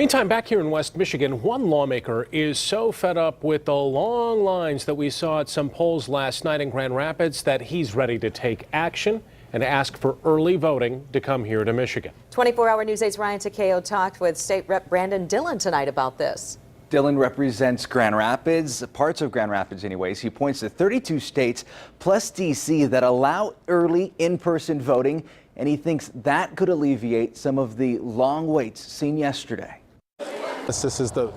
Meantime, back here in West Michigan, one lawmaker is so fed up with the long lines that we saw at some polls last night in Grand Rapids that he's ready to take action and ask for early voting to come here to Michigan. 24-hour News 8's Ryan Takeo talked with State Rep Brandon Dillon tonight about this. Dillon represents Grand Rapids, parts of Grand Rapids anyways. He points to 32 states plus D.C. that allow early in-person voting, and he thinks that could alleviate some of the long waits seen yesterday. This is the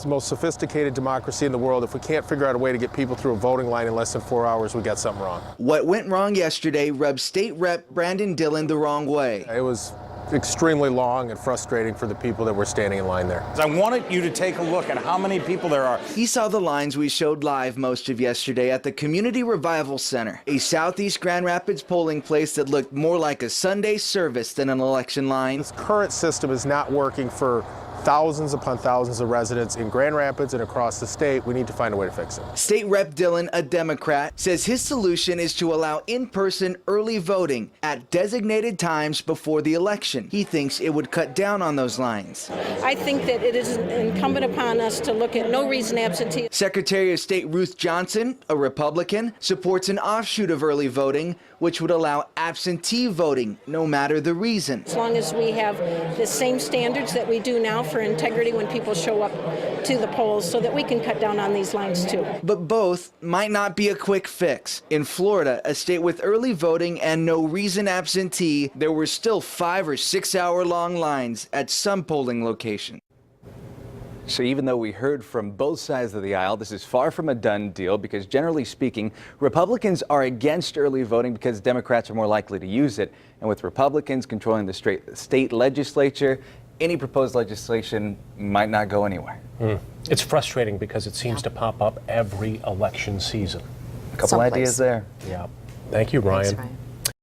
most sophisticated democracy in the world. If we can't figure out a way to get people through a voting line in less than 4 hours, we got something wrong. What went wrong yesterday rubbed State Rep Brandon Dillon the wrong way. It was extremely long and frustrating for the people that were standing in line there. I wanted you to take a look at how many people there are. He saw the lines we showed live most of yesterday at the Community Revival Center, a southeast Grand Rapids polling place that looked more like a Sunday service than an election line. This current system is not working for thousands upon thousands of residents in Grand Rapids and across the state. We need to find a way to fix it. State Rep Dillon, a Democrat, says his solution is to allow in-person early voting at designated times before the election. He thinks it would cut down on those lines. I think that it is incumbent upon us to look at no reason absentee. Secretary of State Ruth Johnson, a Republican, supports an offshoot of early voting, which would allow absentee voting, no matter the reason. As long as we have the same standards that we do now for integrity when people show up to the polls, so that we can cut down on these lines too. But both might not be a quick fix. In Florida, a state with early voting and no reason absentee, there were still 5 or 6 hour long lines at some polling locations. So even though we heard from both sides of the aisle, this is far from a done deal because generally speaking, Republicans are against early voting because Democrats are more likely to use it. And with Republicans controlling the state legislature, any proposed legislation might not go anywhere. It's frustrating because it seems to pop up every election season. A couple ideas there. Yeah. Thank you, Ryan. Thanks, Ryan.